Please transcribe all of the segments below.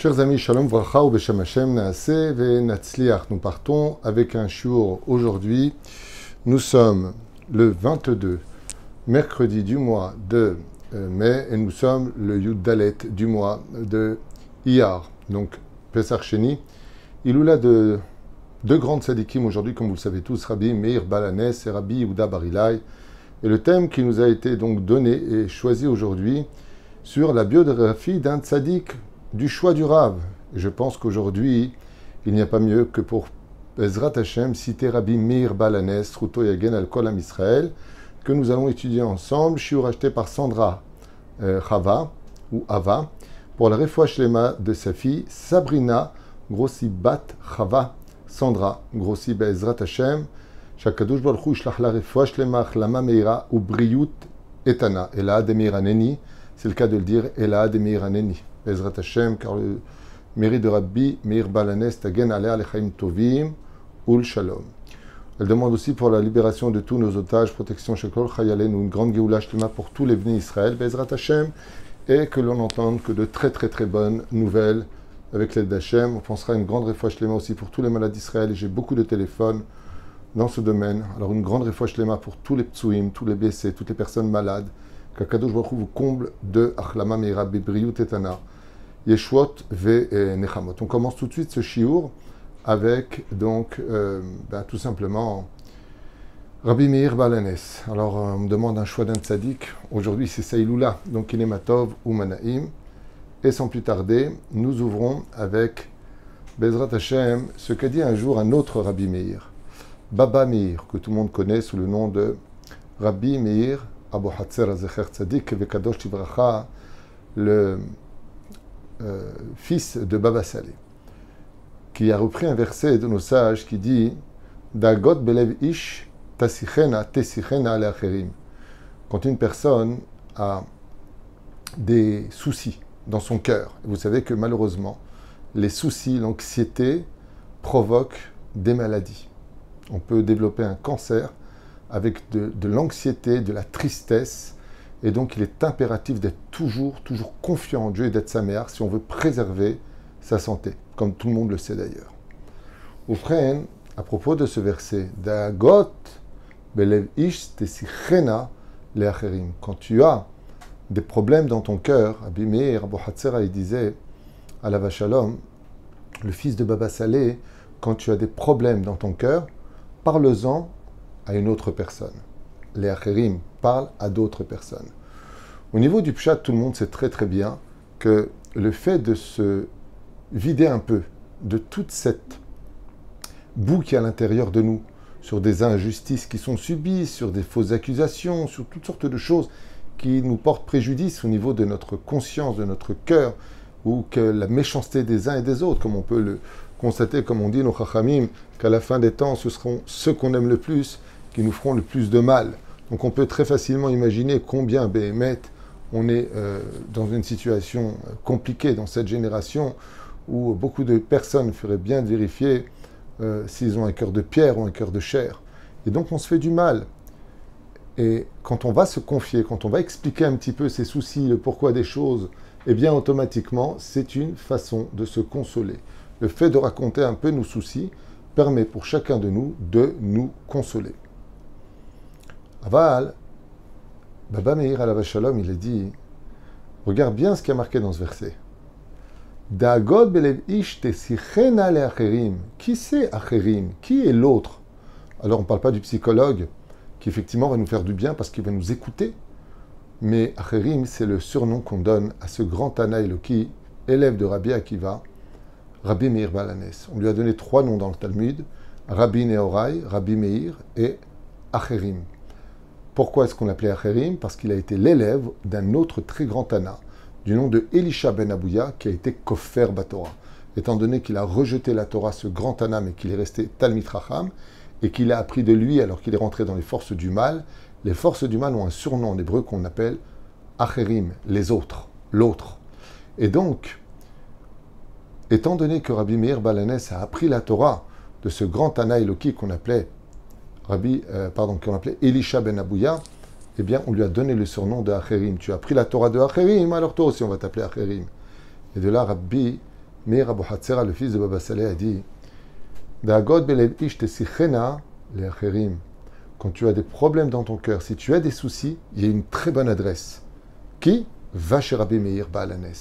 Chers amis, Shalom Vracha ou Beshem Hashem Naaseh ve Natzliach. Nous partons avec un shiur aujourd'hui. Nous sommes le 22, mercredi du mois de mai, et nous sommes le Yud Dalet du mois de Iyar, donc Pesach Sheni. Iloula de deux grandes sadikim aujourd'hui, comme vous le savez tous, Rabbi Meir Baal Hanes et Rabbi Yehuda Bar Ilai. Et le thème qui nous a été donc donné et choisi aujourd'hui sur la biographie d'un tzadik, du choix du Rav. Et je pense qu'aujourd'hui, il n'y a pas mieux que pour Bezrat Hashem citer Rabbi Meir Baal Hanes, Ruto Yagen al Kol Am Israël, que nous allons étudier ensemble, shiur acheté par Sandra Chava, ou Ava, pour la refoua shlema de sa fille Sabrina Grossi Bat Chava, Sandra Grossi Bezrat Hashem, Shakadosh Baruch Hu ishlach la refoua shlema achlama meira u briyut etana, Ela de Meir Haneni, c'est le cas de le dire, Ela de Meir Haneni. Bezrat Hashem, car le mérite de Rabbi Meir Baal Hanes tagen aleh lechaim tovim ul shalom. Elle demande aussi pour la libération de tous nos otages, protection shekol chayalen, ou une grande geoula shlema pour tous les venus Israël, Bezrat Hashem, et que l'on n'entende que de très bonnes nouvelles avec l'aide d'Hashem. On pensera à une grande refoua shlema aussi pour tous les malades d'Israël, et j'ai beaucoup de téléphones dans ce domaine. Alors une grande refoua shlema pour tous les ptsuim, tous les blessés, toutes les personnes malades, qu'Akadosh Baruch Hu vous comble de achlama meira bebriut etana. Yeshuot ve Nechamot. On commence tout de suite ce shiur avec donc tout simplement Rabbi Meir Baal Hanes. Alors on me demande un choix d'un tzaddik. Aujourd'hui c'est Saïloula, donc Kinematov ou Manaim. Et sans plus tarder, nous ouvrons avec Bezrat Hashem ce qu'a dit un jour un autre Rabbi Meir, Baba Meir, que tout le monde connaît sous le nom de Rabbi Meir Abu Hatzer Azecher Tzadik Vekadosh Tivracha, le fils de Baba Saleh, qui a repris un verset de nos sages qui dit Dagot belev ish tasichena tesichena leacherim. Quand une personne a des soucis dans son cœur, vous savez que malheureusement, les soucis, l'anxiété provoquent des maladies. On peut développer un cancer avec de l'anxiété, de la tristesse. Et donc, il est impératif d'être toujours confiant en Dieu et d'être saméach si on veut préserver sa santé, comme tout le monde le sait d'ailleurs. Oufren, à propos de ce verset, Dagot belev ish tesichena leacherim. Quand tu as des problèmes dans ton cœur, Rabbi Meir Abu Hatzera, il disait à la Vachalom, le fils de Baba Saleh, quand tu as des problèmes dans ton cœur, parle-en à une autre personne. Les acherim parlent à d'autres personnes. Au niveau du pshat, tout le monde sait très bien que le fait de se vider un peu de toute cette boue qui est à l'intérieur de nous, sur des injustices qui sont subies, sur des fausses accusations, sur toutes sortes de choses qui nous portent préjudice au niveau de notre conscience, de notre cœur, ou que la méchanceté des uns et des autres, comme on peut le constater, comme on dit nos chachamim, qu'à la fin des temps, ce seront ceux qu'on aime le plus qui nous feront le plus de mal. Donc on peut très facilement imaginer combien, Béhémet, on est dans une situation compliquée dans cette génération où beaucoup de personnes feraient bien de vérifier s'ils ont un cœur de pierre ou un cœur de chair. Et donc on se fait du mal. Et quand on va se confier, quand on va expliquer un petit peu ses soucis, le pourquoi des choses, eh bien automatiquement, c'est une façon de se consoler. Le fait de raconter un peu nos soucis permet pour chacun de nous de nous consoler. Aval, Baba Meir alav shalom, il a dit, regarde bien ce qui est marqué dans ce verset. Dagod belev ish tesichena leacherim. Qui c'est acherim? Qui est l'autre? Alors on ne parle pas du psychologue qui effectivement va nous faire du bien parce qu'il va nous écouter. Mais acherim, c'est le surnom qu'on donne à ce grand Tana Eloki, élève de Rabbi Akiva, Rabbi Meir Baal Hanes. On lui a donné 3 noms dans le Talmud, Rabbi Nehorai, Rabbi Meir et Acherim. Pourquoi est-ce qu'on l'appelait Acherim? Parce qu'il a été l'élève d'un autre très grand Tana, du nom de Elisha ben Abouya, qui a été Kofer Batorah. Étant donné qu'il a rejeté la Torah, ce grand Tana, mais qu'il est resté Talmid Chacham, et qu'il a appris de lui alors qu'il est rentré dans les forces du mal, les forces du mal ont un surnom en hébreu qu'on appelle Acherim, les autres, l'autre. Et donc, étant donné que Rabbi Meir Baal Hanes a appris la Torah de ce grand Tana Eloki qu'on appelait qu'on appelait Elisha ben Abouya, eh bien, on lui a donné le surnom de Acherim. Tu as pris la Torah de Acherim, alors toi aussi on va t'appeler Acherim. Et de là, Rabbi Meir Abu Hatzera, le fils de Baba Saleh, a dit Da'agod belev ish tesichena le'acherim. Quand tu as des problèmes dans ton cœur, si tu as des soucis, il y a une très bonne adresse. Qui va chez Rabbi Meir Baal Hanes,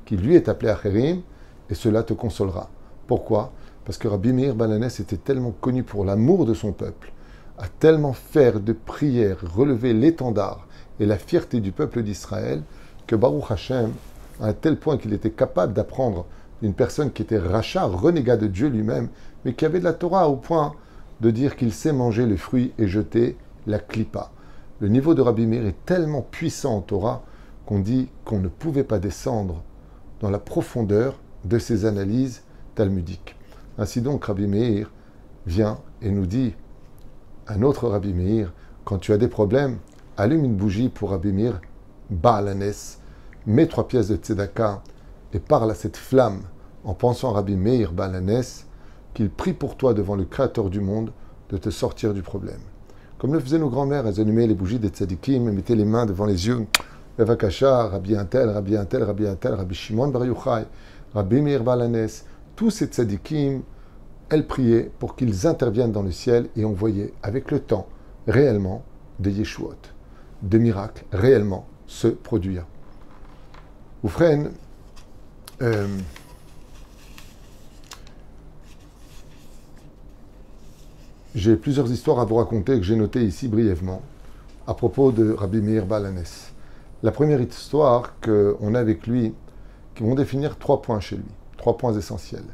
qui lui est appelé Acherim, et cela te consolera. Pourquoi? Parce que Rabbi Meir Baal Hanes était tellement connu pour l'amour de son peuple, a tellement fait de prières, relever l'étendard et la fierté du peuple d'Israël, que Baruch Hashem, à un tel point qu'il était capable d'apprendre d'une personne qui était rachat, renégat de Dieu lui-même, mais qui avait de la Torah au point de dire qu'il sait manger le fruit et jeter la clipa. Le niveau de Rabbi Meir est tellement puissant en Torah qu'on dit qu'on ne pouvait pas descendre dans la profondeur de ses analyses talmudiques. Ainsi donc, Rabbi Meir vient et nous dit, un autre Rabbi Meir, quand tu as des problèmes, allume une bougie pour Rabbi Meir Baal Hanes, mets 3 pièces de tzedaka et parle à cette flamme en pensant à Rabbi Meir Baal Hanes, qu'il prie pour toi devant le Créateur du monde de te sortir du problème. Comme le faisaient nos grands-mères, elles allumaient les bougies des tzadikim et mettaient les mains devant les yeux. Bevakasha, Rabbi Antel, Rabbi Antel, Rabbi Antel, Rabbi Shimon Bar Yochai, Rabbi Meir Baal Hanes, tous ces tzadikim, elles priaient pour qu'ils interviennent dans le ciel et on voyait avec le temps réellement des yeshuot, des miracles réellement se produire. Oufren, j'ai plusieurs histoires à vous raconter que j'ai notées ici brièvement à propos de Rabbi Meir Baal Hanes. La première histoire qu'on a avec lui, qui vont définir 3 points chez lui, 3 points essentiels.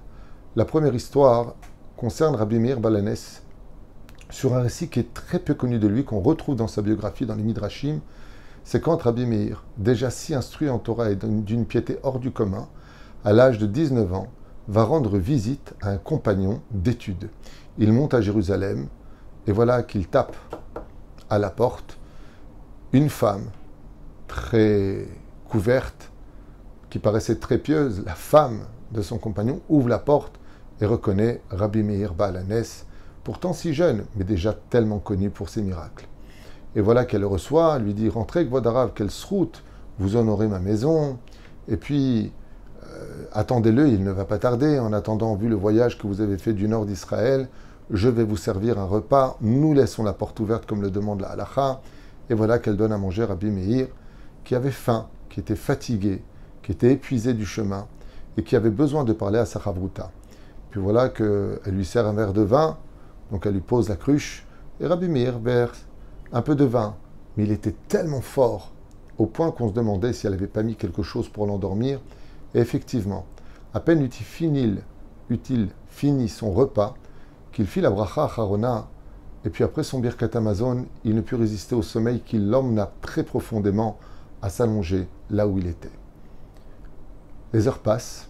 La première histoire concerne Rabbi Meir Baal Hanes sur un récit qui est très peu connu de lui, qu'on retrouve dans sa biographie, dans les Midrashim. C'est quand Rabbi Meir, déjà si instruit en Torah et d'une piété hors du commun, à l'âge de 19 ans, va rendre visite à un compagnon d'études. Il monte à Jérusalem et voilà qu'il tape à la porte. Une femme très couverte, qui paraissait très pieuse, la femme de son compagnon, ouvre la porte et reconnaît Rabbi Meir Baal Hanes, pourtant si jeune, mais déjà tellement connu pour ses miracles. Et voilà qu'elle le reçoit, lui dit « Rentrez, Kvod Harav, quelle sroute, vous honorez ma maison, et puis attendez-le, il ne va pas tarder. En attendant, vu le voyage que vous avez fait du nord d'Israël, je vais vous servir un repas. Nous laissons la porte ouverte comme le demande la halacha. » Et voilà qu'elle donne à manger Rabbi Meir, qui avait faim, qui était fatigué, qui était épuisé du chemin et qui avait besoin de parler à sa chavruta. Puis voilà qu'elle lui sert un verre de vin, donc elle lui pose la cruche, et Rabbi Meir verse un peu de vin. Mais il était tellement fort, au point qu'on se demandait si elle n'avait pas mis quelque chose pour l'endormir. Et effectivement, à peine eut-il fini son repas, qu'il fit la bracha acharona, et puis après son birkat Hamazon, il ne put résister au sommeil qui l'emmena très profondément à s'allonger là où il était. Les heures passent.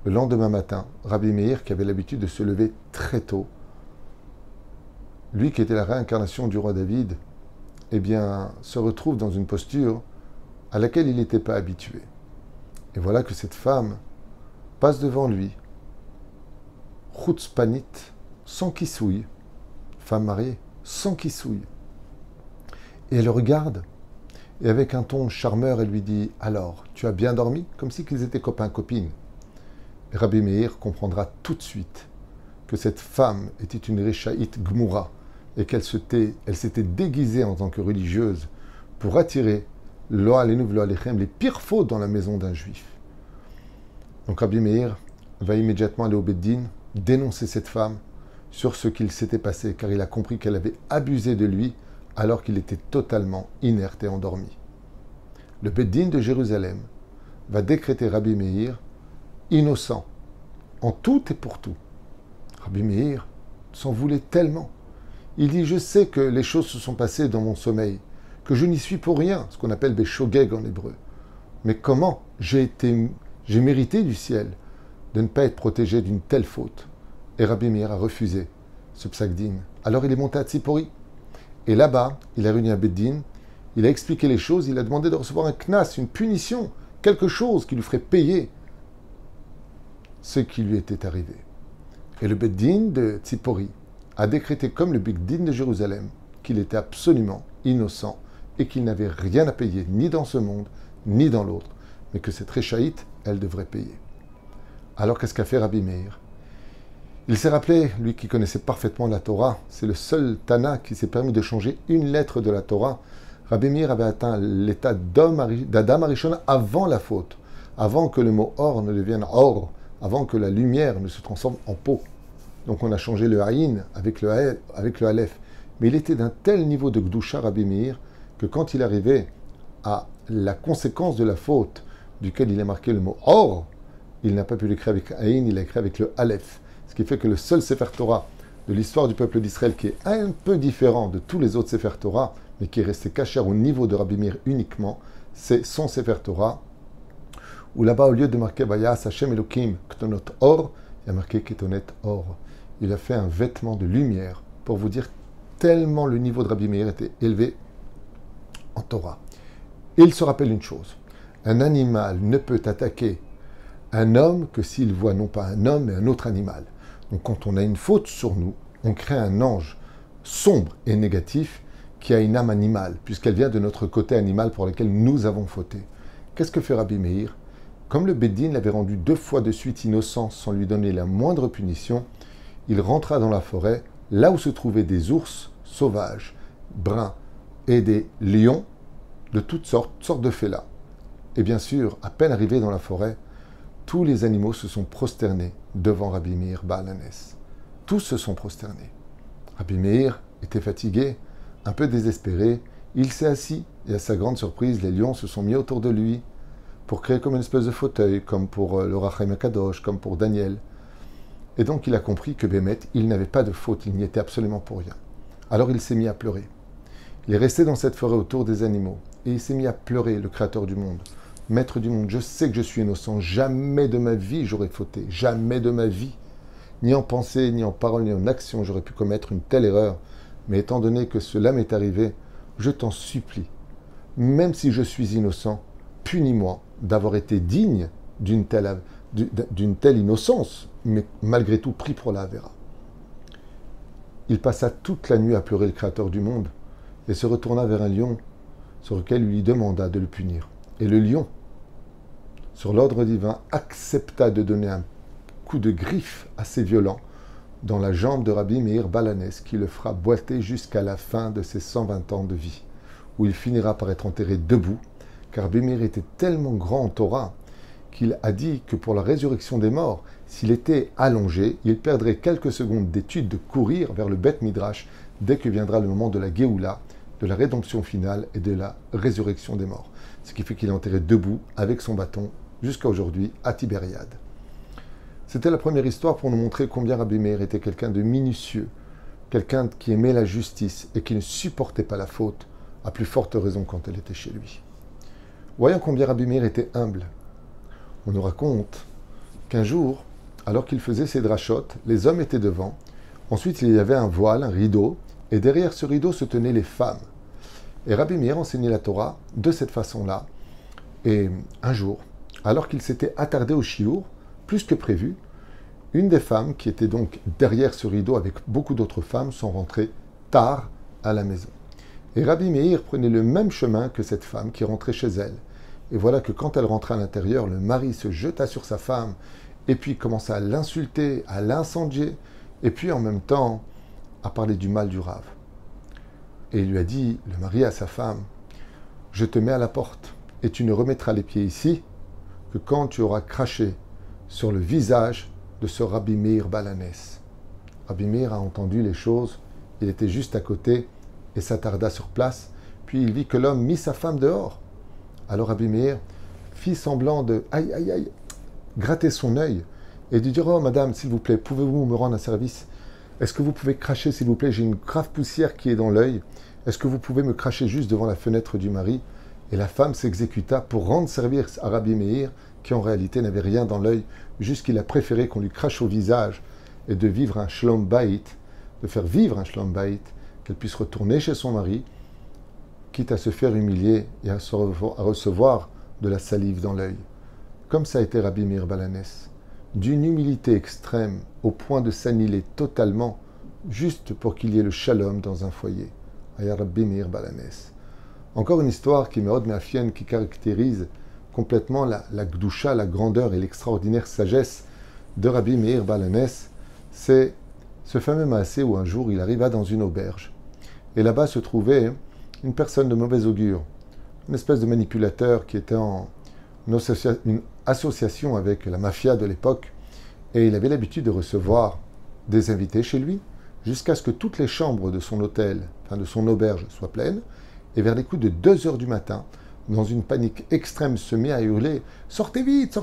Le lendemain matin, Rabbi Meir, qui avait l'habitude de se lever très tôt, lui qui était la réincarnation du roi David, eh bien, se retrouve dans une posture à laquelle il n'était pas habitué. Et voilà que cette femme passe devant lui, chutzpanit, sans kissouille, femme mariée, sans kissouille. Et elle le regarde, et avec un ton charmeur, elle lui dit « Alors, tu as bien dormi ?» Comme si qu'ils étaient copains-copines. Et Rabbi Meir comprendra tout de suite que cette femme était une Réchaïte Gmoura et qu'elle s'était déguisée en tant que religieuse pour attirer lo aleinu lo alechem, les pires fautes dans la maison d'un juif. Donc Rabbi Meir va immédiatement aller au Beddin, dénoncer cette femme sur ce qu'il s'était passé, car il a compris qu'elle avait abusé de lui alors qu'il était totalement inerte et endormi. Le Beddin de Jérusalem va décréter Rabbi Meir innocent, en tout et pour tout. Rabbi Meir s'en voulait tellement. Il dit « Je sais que les choses se sont passées dans mon sommeil, que je n'y suis pour rien, ce qu'on appelle Beshogeg en hébreu. Mais comment j'ai mérité du ciel de ne pas être protégé d'une telle faute ?» Et Rabbi Meir a refusé ce psaq-din. Alors il est monté à Tzipori. Et là-bas, il a réuni un Beddin, il a expliqué les choses, il a demandé de recevoir un knas, une punition, quelque chose qui lui ferait payer ce qui lui était arrivé. Et le Beddin de Tzipori a décrété comme le Beddin de Jérusalem qu'il était absolument innocent et qu'il n'avait rien à payer, ni dans ce monde, ni dans l'autre, mais que cette réchaïte, elle devrait payer. Alors qu'est-ce qu'a fait Rabbi Meir? Il s'est rappelé, lui qui connaissait parfaitement la Torah, c'est le seul Tana qui s'est permis de changer une lettre de la Torah. Rabbi Meir avait atteint l'état d'Adam Arishon avant la faute, avant que le mot or ne devienne or, avant que la lumière ne se transforme en peau. Donc on a changé le Aïn avec le Aleph. Mais il était d'un tel niveau de Gdusha, Rabbi Meir, que quand il arrivait à la conséquence de la faute, duquel il a marqué le mot or, il n'a pas pu l'écrire avec Aïn, il l'a écrit avec le Aleph. Ce qui fait que le seul Sefer Torah de l'histoire du peuple d'Israël, qui est un peu différent de tous les autres Sefer Torah, mais qui est resté caché au niveau de Rabbi Meir uniquement, c'est son Sefer Torah, où là-bas, au lieu de marquer Vayas Hashem Elokim Ktonot Or, il a marqué Ketonet Or. Il a fait un vêtement de lumière pour vous dire tellement le niveau de Rabbi Meir était élevé en Torah. Et il se rappelle une chose, un animal ne peut attaquer un homme que s'il voit non pas un homme mais un autre animal. Donc quand on a une faute sur nous, on crée un ange sombre et négatif qui a une âme animale, puisqu'elle vient de notre côté animal pour lequel nous avons fauté. Qu'est-ce que fait Rabbi Meir? Comme le Bédin l'avait rendu 2 fois de suite innocent sans lui donner la moindre punition, il rentra dans la forêt, là où se trouvaient des ours sauvages, bruns, et des lions de toutes sortes de félins. Et bien sûr, à peine arrivé dans la forêt, tous les animaux se sont prosternés devant Rabbi Meir Baal HaNes. Tous se sont prosternés. Rabbi Meir était fatigué, un peu désespéré. Il s'est assis et à sa grande surprise, les lions se sont mis autour de lui pour créer comme une espèce de fauteuil, comme pour le Rachem Kadosh, comme pour Daniel. Et donc il a compris que Bémet, il n'avait pas de faute, il n'y était absolument pour rien. Alors il s'est mis à pleurer. Il est resté dans cette forêt autour des animaux et il s'est mis à pleurer, le Créateur du monde. Maître du monde, je sais que je suis innocent, jamais de ma vie j'aurais fauté, jamais de ma vie, ni en pensée, ni en parole, ni en action, j'aurais pu commettre une telle erreur. Mais étant donné que cela m'est arrivé, je t'en supplie, même si je suis innocent, punis-moi d'avoir été digne d'une telle innocence, mais malgré tout pris pour la Havéra. Il passa toute la nuit à pleurer le Créateur du monde et se retourna vers un lion sur lequel il lui demanda de le punir. Et le lion, sur l'ordre divin, accepta de donner un coup de griffe assez violent dans la jambe de Rabbi Meir Baal HaNes, qui le fera boiter jusqu'à la fin de ses 120 ans de vie, où il finira par être enterré debout, car Rabbi Meir était tellement grand en Torah qu'il a dit que pour la résurrection des morts, s'il était allongé, il perdrait quelques secondes d'étude de courir vers le Beth Midrash dès que viendra le moment de la Géoula, de la rédemption finale et de la résurrection des morts. Ce qui fait qu'il est enterré debout avec son bâton jusqu'à aujourd'hui à Tibériade. C'était la première histoire pour nous montrer combien Rabbi Meir était quelqu'un de minutieux, quelqu'un qui aimait la justice et qui ne supportait pas la faute, à plus forte raison quand elle était chez lui. Voyons combien Rabbi Meir était humble. On nous raconte qu'un jour, alors qu'il faisait ses drachotes, les hommes étaient devant, ensuite il y avait un voile, un rideau, et derrière ce rideau se tenaient les femmes. Et Rabbi Meir enseignait la Torah de cette façon-là. Et un jour, alors qu'il s'était attardé au chiour, plus que prévu, une des femmes qui était donc derrière ce rideau avec beaucoup d'autres femmes sont rentrées tard à la maison. Et Rabbi Meir prenait le même chemin que cette femme qui rentrait chez elle. Et voilà que quand elle rentrait à l'intérieur, le mari se jeta sur sa femme et puis commença à l'insulter, à l'incendier, et puis en même temps à parler du mal du Rav. Et il lui a dit, le mari à sa femme, « Je te mets à la porte et tu ne remettras les pieds ici que quand tu auras craché sur le visage de ce Rabbi Meir Baal HaNes. » Rabbi Meir a entendu les choses, il était juste à côté et s'attarda sur place, puis il vit que l'homme mit sa femme dehors. Alors Rabbi Meir fit semblant de gratter son œil et de dire « Oh madame, s'il vous plaît, pouvez-vous me rendre un service? Est-ce que vous pouvez cracher, s'il vous plaît? J'ai une grave poussière qui est dans l'œil. Est-ce que vous pouvez me cracher juste devant la fenêtre du mari ?» Et la femme s'exécuta pour rendre service à Rabbi Meir, qui en réalité n'avait rien dans l'œil, juste qu'il a préféré qu'on lui crache au visage et de vivre un shlom bayit, de faire vivre un shlom bayit, qu'elle puisse retourner chez son mari, quitte à se faire humilier et à recevoir de la salive dans l'œil. Comme ça a été Rabbi Meir Baal HaNes, d'une humilité extrême au point de s'annihiler totalement, juste pour qu'il y ait le shalom dans un foyer. Aya Rabbi Meir Baal HaNes. Encore une histoire qui qui caractérise complètement la gdusha, la grandeur et l'extraordinaire sagesse de Rabbi Meir Baal HaNes, c'est ce fameux maasé où un jour il arriva dans une auberge. Et là-bas se trouvait une personne de mauvais augure, une espèce de manipulateur qui était en une association avec la mafia de l'époque. Et il avait l'habitude de recevoir des invités chez lui, jusqu'à ce que toutes les chambres de son hôtel, enfin de son auberge, soient pleines. Et vers les coups de 2 heures du matin, dans une panique extrême, se mit à hurler « Sortez vite,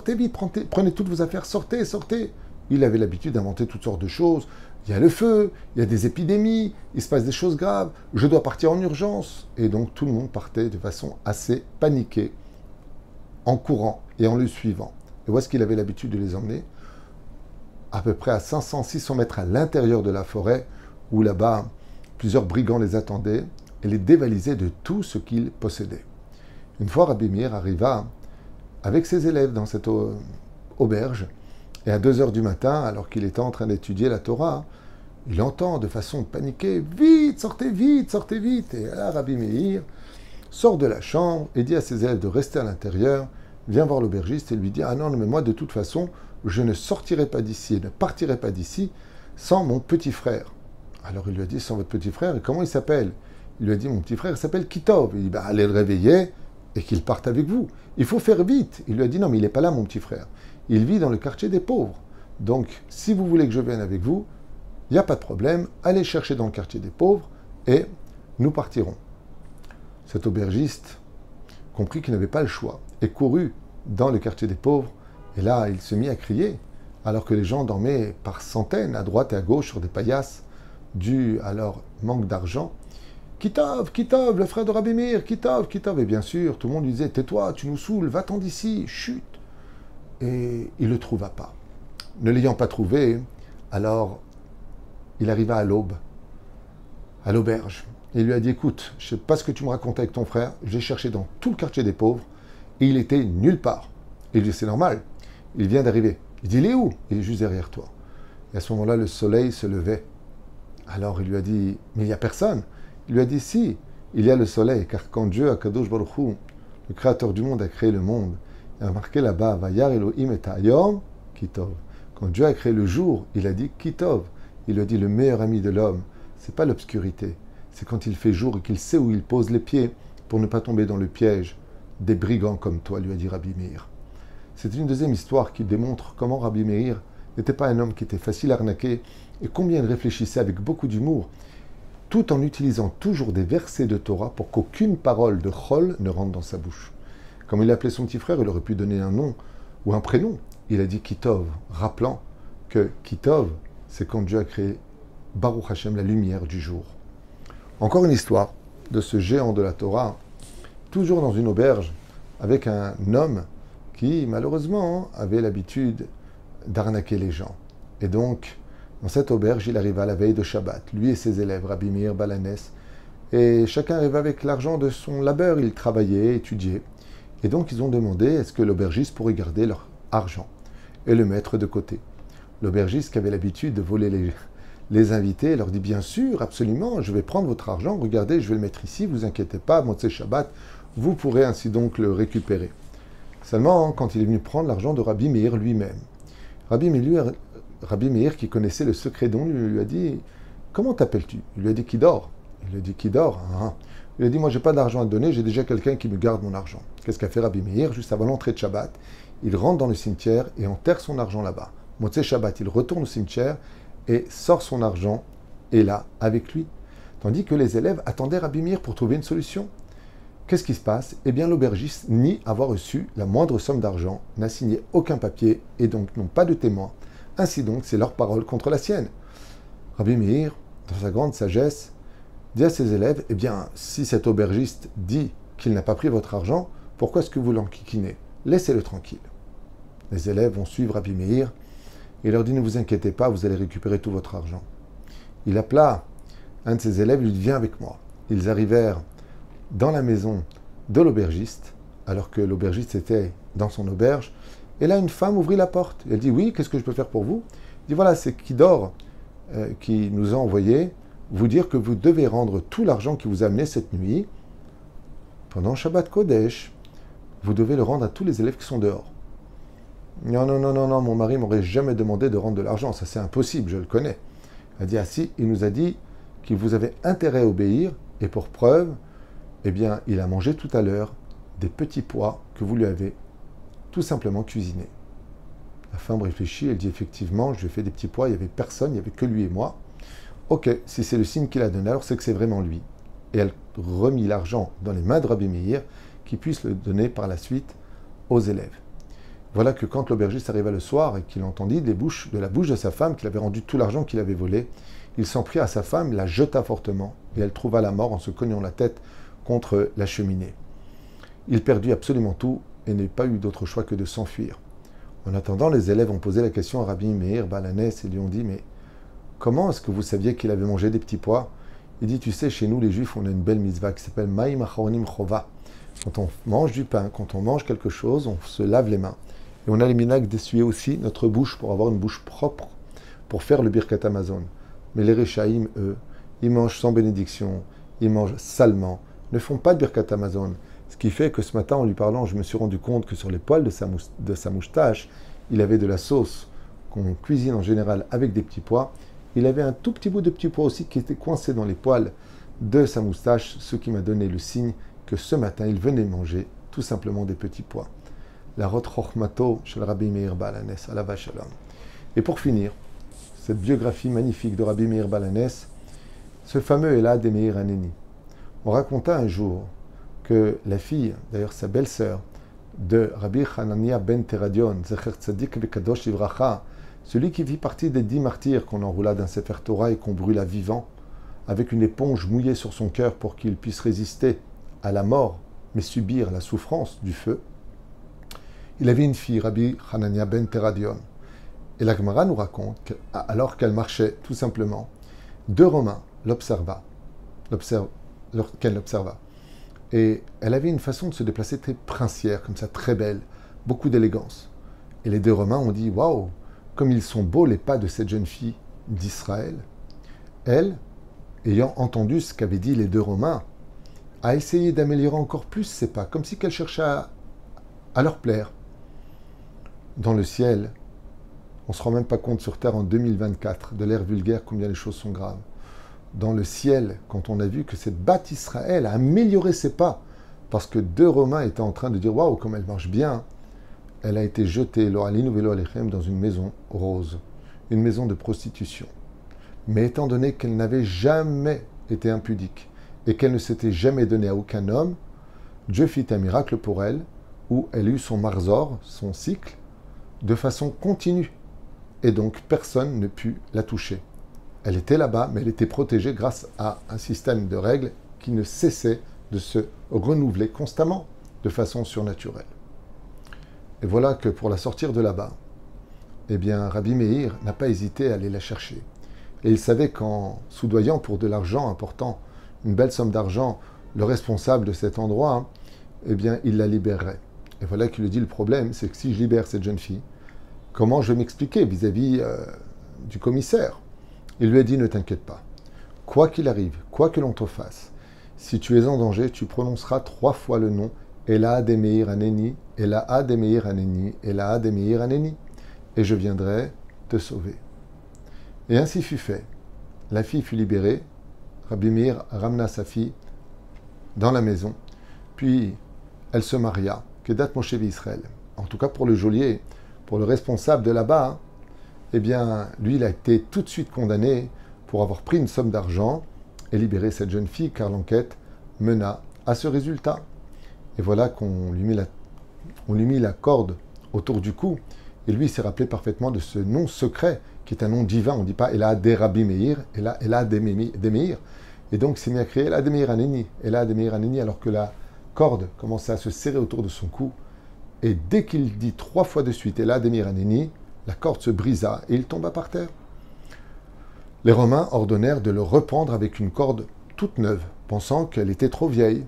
prenez toutes vos affaires, sortez, sortez !» Il avait l'habitude d'inventer toutes sortes de choses. Il y a le feu, il y a des épidémies, il se passe des choses graves, je dois partir en urgence. Et donc tout le monde partait de façon assez paniquée, en courant et en le suivant. Et voici qu'il avait l'habitude de les emmener à peu près à 500-600 mètres à l'intérieur de la forêt, où là-bas, plusieurs brigands les attendaient et les dévalisaient de tout ce qu'ils possédaient. Une fois, Rabbi Meir arriva avec ses élèves dans cette auberge, et à 2 heures du matin, alors qu'il était en train d'étudier la Torah, il entend de façon paniquée « Vite, sortez vite, sortez vite !» Et là, Rabbi Meir sort de la chambre et dit à ses élèves de rester à l'intérieur, vient voir l'aubergiste et lui dit « Ah non, mais moi, de toute façon, je ne sortirai pas d'ici et ne partirai pas d'ici sans mon petit frère. » Alors il lui a dit « Sans votre petit frère, et comment il s'appelle ?» Il lui a dit « Mon petit frère s'appelle Kitov. » Il dit « Allez le réveiller et qu'il parte avec vous. Il faut faire vite. » Il lui a dit « Non, mais il n'est pas là, mon petit frère. Il vit dans le quartier des pauvres. Donc, si vous voulez que je vienne avec vous, il n'y a pas de problème. Allez chercher dans le quartier des pauvres et nous partirons. » Cet aubergiste comprit qu'il n'avait pas le choix et courut dans le quartier des pauvres. Et là, il se mit à crier, alors que les gens dormaient par centaines, à droite et à gauche, sur des paillasses, dû à leur manque d'argent. « Kitov, Kitov, le frère de Rabbi Meir, Kitov, Kitov !» Et bien sûr, tout le monde lui disait « Tais-toi, tu nous saoules, va-t'en d'ici, chut !» Et il ne le trouva pas. Ne l'ayant pas trouvé, alors il arriva à l'aube, à l'auberge. Et il lui a dit « Écoute, je ne sais pas ce que tu me racontais avec ton frère, j'ai cherché dans tout le quartier des pauvres, et il était nulle part. » Et il dit « C'est normal. Il vient d'arriver. » Il dit « Il est où ?» Il est juste derrière toi. Et à ce moment-là, le soleil se levait. Alors il lui a dit « Mais il n'y a personne. » Il lui a dit « Si, il y a le soleil, car quand Dieu, Akadosh Baruch Hu, le créateur du monde, a créé le monde, il a marqué là-bas « Vayar Elohim et Hayom Kitov ». Quand Dieu a créé le jour, il a dit « Kitov ». Il lui a dit « Le meilleur ami de l'homme, c'est pas l'obscurité, c'est quand il fait jour et qu'il sait où il pose les pieds pour ne pas tomber dans le piège des brigands comme toi », lui a dit Rabbi Meir. C'est une deuxième histoire qui démontre comment Rabbi Meir n'était pas un homme qui était facile à arnaquer et combien il réfléchissait avec beaucoup d'humour, tout en utilisant toujours des versets de Torah pour qu'aucune parole de Chol ne rentre dans sa bouche. Comme il appelait son petit frère, il aurait pu donner un nom ou un prénom. Il a dit Kitov, rappelant que Kitov, c'est quand Dieu a créé Baruch Hashem, la lumière du jour. Encore une histoire de ce géant de la Torah, toujours dans une auberge, avec un homme qui, malheureusement, avait l'habitude d'arnaquer les gens. Et donc, dans cette auberge, il arriva la veille de Shabbat, lui et ses élèves, Rabbi Meir Baal HaNes, et chacun arrivait avec l'argent de son labeur, il travaillait, étudiait. Et donc, ils ont demandé, est-ce que l'aubergiste pourrait garder leur argent et le mettre de côté. L'aubergiste, qui avait l'habitude de voler les invités, leur dit, bien sûr, absolument, je vais prendre votre argent, regardez, je vais le mettre ici, vous inquiétez pas, Motzei Shabbat, vous pourrez ainsi donc le récupérer. Seulement, quand il est venu prendre l'argent de Rabbi Meir lui-même, Rabbi Meir, qui connaissait le secret don, lui a dit « Comment t'appelles-tu » Il lui a dit « Qui dort ?» Il lui a dit « Qui dort hein ?» Il lui a dit « Moi, j'ai pas d'argent à te donner, j'ai déjà quelqu'un qui me garde mon argent. » Qu'est-ce qu'a fait Rabbi Meir? Juste avant l'entrée de Shabbat, il rentre dans le cimetière et enterre son argent là-bas. Motzei Shabbat, il retourne au cimetière et sort son argent, et là, avec lui. Tandis que les élèves attendaient Rabbi Meir pour trouver une solution. Qu'est-ce qui se passe? Eh bien, l'aubergiste nie avoir reçu la moindre somme d'argent, n'a signé aucun papier et donc n'ont pas de témoin. Ainsi donc, c'est leur parole contre la sienne. Rabbi Meir, dans sa grande sagesse, dit à ses élèves, eh bien, si cet aubergiste dit qu'il n'a pas pris votre argent, pourquoi est-ce que vous l'enquiquinez? Laissez-le tranquille. Les élèves vont suivre Rabbi Meir et leur dit, ne vous inquiétez pas, vous allez récupérer tout votre argent. Il appela un de ses élèves, il lui dit, viens avec moi. Ils arrivèrent dans la maison de l'aubergiste, alors que l'aubergiste était dans son auberge, et là une femme ouvrit la porte. Elle dit, oui, qu'est-ce que je peux faire pour vous? Il dit, voilà, c'est Kidor qui nous a envoyé vous dire que vous devez rendre tout l'argent qui vous a amené cette nuit, pendant Shabbat Kodesh, vous devez le rendre à tous les élèves qui sont dehors. Non, non, non, non, non, mon mari m'aurait jamais demandé de rendre de l'argent, ça c'est impossible, je le connais. Elle a dit, ah si, il nous a dit qu'il vous avait intérêt à obéir, et pour preuve, eh bien, il a mangé tout à l'heure des petits pois que vous lui avez tout simplement cuisinés. La femme réfléchit, elle dit effectivement, je lui ai fait des petits pois, il n'y avait personne, il n'y avait que lui et moi. Ok, si c'est le signe qu'il a donné, alors c'est que c'est vraiment lui. Et elle remit l'argent dans les mains de Rabbi Meir, qui puisse le donner par la suite aux élèves. Voilà que quand l'aubergiste arriva le soir et qu'il entendit de la bouche de sa femme qu'il avait rendu tout l'argent qu'il avait volé, il s'en prit à sa femme, la jeta fortement, et elle trouva la mort en se cognant la tête contre la cheminée. Il perdit absolument tout et n'eut pas eu d'autre choix que de s'enfuir. En attendant, les élèves ont posé la question à Rabbi Meir Baal HaNes et lui ont dit « Mais comment est-ce que vous saviez qu'il avait mangé des petits pois ?» Il dit « Tu sais, chez nous les Juifs, on a une belle mitzvah qui s'appelle Maïm Achronim Chova. Quand on mange du pain, quand on mange quelque chose, on se lave les mains. Et on a les minhag d'essuyer aussi notre bouche pour avoir une bouche propre, pour faire le Birkat Hamazon. Mais les Réchaïm, eux, ils mangent sans bénédiction, ils mangent salement, ne font pas de Birkat Hamazon. Ce qui fait que ce matin, en lui parlant, je me suis rendu compte que sur les poils de sa moustache, il avait de la sauce qu'on cuisine en général avec des petits pois. Il avait un tout petit bout de petits pois aussi qui était coincé dans les poils de sa moustache, ce qui m'a donné le signe que ce matin, il venait manger tout simplement des petits pois. La Rot Chochmato chez le Rabbi Meir Baal HaNes, Alav Shalom. Et pour finir, cette biographie magnifique de Rabbi Meir Baal HaNes, ce fameux Elad et Meir Haneni. On raconta un jour que la fille, d'ailleurs sa belle-sœur, de Rabbi Hanania ben Teradion, Zecher Tzadik Vekadosh Ivracha, celui qui fit partie des 10 martyrs qu'on enroula d'un Sefer Torah et qu'on brûla vivant, avec une éponge mouillée sur son cœur pour qu'il puisse résister à la mort, mais subir la souffrance du feu. Il avait une fille, Rabbi Hanania ben Teradion. Et la Gemara nous raconte qu'alors qu'elle marchait, tout simplement, 2 Romains qu'elle l'observa. Et elle avait une façon de se déplacer très princière, comme ça, très belle, beaucoup d'élégance. Et les 2 Romains ont dit, waouh, comme ils sont beaux les pas de cette jeune fille d'Israël. Elle, ayant entendu ce qu'avaient dit les 2 Romains, a essayé d'améliorer encore plus ses pas, comme si qu'elle cherchait à leur plaire. Dans le ciel, on ne se rend même pas compte sur Terre en 2024, de l'ère vulgaire, combien les choses sont graves. Dans le ciel, quand on a vu que cette Bat Israël a amélioré ses pas, parce que 2 Romains étaient en train de dire « Waouh, comme elle marche bien !» Elle a été jetée, lo alinu velo alechem, dans une maison rose, une maison de prostitution. Mais étant donné qu'elle n'avait jamais été impudique et qu'elle ne s'était jamais donnée à aucun homme, Dieu fit un miracle pour elle, où elle eut son marzor, son cycle, de façon continue. Et donc personne ne put la toucher. Elle était là-bas, mais elle était protégée grâce à un système de règles qui ne cessait de se renouveler constamment de façon surnaturelle. Et voilà que pour la sortir de là-bas, eh bien, Rabbi Meir n'a pas hésité à aller la chercher. Et il savait qu'en soudoyant pour de l'argent important, une belle somme d'argent, le responsable de cet endroit, eh bien, il la libérerait. Et voilà qu'il lui dit, le problème, c'est que si je libère cette jeune fille, comment je vais m'expliquer vis-à-vis du commissaire? Il lui a dit, ne t'inquiète pas. Quoi qu'il arrive, quoi que l'on te fasse, si tu es en danger, tu prononceras 3 fois le nom Elad Meir Haneni, Elad Meir Haneni, Elad Meir Haneni, et je viendrai te sauver. Et ainsi fut fait. La fille fut libérée. Rabbi Meir ramena sa fille dans la maison. Puis elle se maria. Kedat Moshe Israël. En tout cas pour le geôlier, pour le responsable de là-bas, eh bien, lui, il a été tout de suite condamné pour avoir pris une somme d'argent et libéré cette jeune fille, car l'enquête mena à ce résultat. Et voilà qu'on lui mit la corde autour du cou, et lui, il s'est rappelé parfaitement de ce nom secret, qui est un nom divin. On ne dit pas Elad de Rabbi Meir, Elad de Meir. Et donc, il s'est mis à crier Elad de Meir Haneni, Elad de Meir Haneni, alors que la corde commençait à se serrer autour de son cou. Et dès qu'il dit 3 fois de suite Elad de Meir Haneni, la corde se brisa et il tomba par terre. Les Romains ordonnèrent de le rependre avec une corde toute neuve, pensant qu'elle était trop vieille.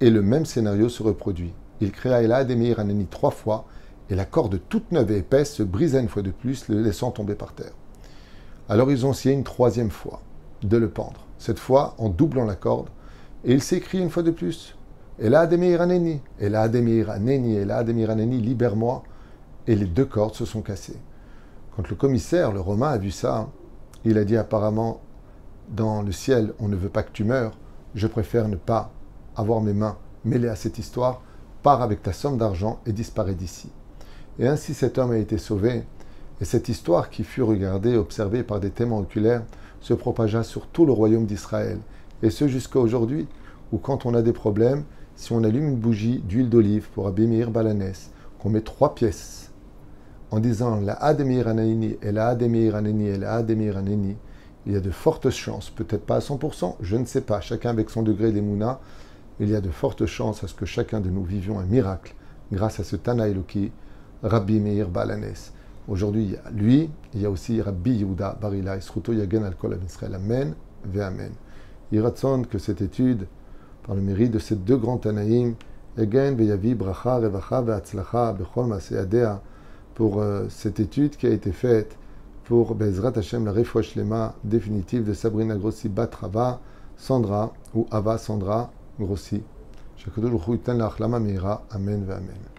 Et le même scénario se reproduit. Il créa Elad et Meir Haneni 3 fois, et la corde toute neuve et épaisse se brisa une fois de plus, le laissant tomber par terre. Alors ils ont essayé une 3e fois de le pendre, cette fois en doublant la corde, et il s'écrie une fois de plus Elad et Meir Haneni, Elad et Meir Haneni, Elad et Meir Haneni, libère-moi. et les deux cordes se sont cassées. Quand le commissaire, le Romain, a vu ça, il a dit apparemment, dans le ciel, on ne veut pas que tu meurs, je préfère ne pas avoir mes mains mêlées à cette histoire, pars avec ta somme d'argent et disparais d'ici. Et ainsi cet homme a été sauvé, et cette histoire qui fut regardée, observée par des témoins oculaires, se propagea sur tout le royaume d'Israël, et ce jusqu'à aujourd'hui, où quand on a des problèmes, si on allume une bougie d'huile d'olive pour Rabbi Meir Balanès, qu'on met 3 pièces, en disant la Ademir Anaini, et la Ademir Aneni, et la Ademir Aneni, il y a de fortes chances, peut-être pas à 100%, je ne sais pas, chacun avec son degré d'Emouna, il y a de fortes chances à ce que chacun de nous vivions un miracle grâce à ce Tana Eloki, Rabbi Meir Balanès. Aujourd'hui, il y a lui, il y a aussi Rabbi Yehuda Barila, Isruto Yagen Al-Kol Am Israël. Amen, ve Amen. Il ratson que cette étude, par le mérite de ces deux grands Tanaïm, Yagen ve Yavi Bracha, Revacha ve Atzlacha, Bechol Maseadea, pour cette étude qui a été faite pour Bezrat Hashem, la Refoua Shlema définitive de Sabrina Grossi Batrava, Sandra, ou Ava Sandra Grossi. Shakadosh Baruch Hu yitan la achlama meira. Amen ve Amen.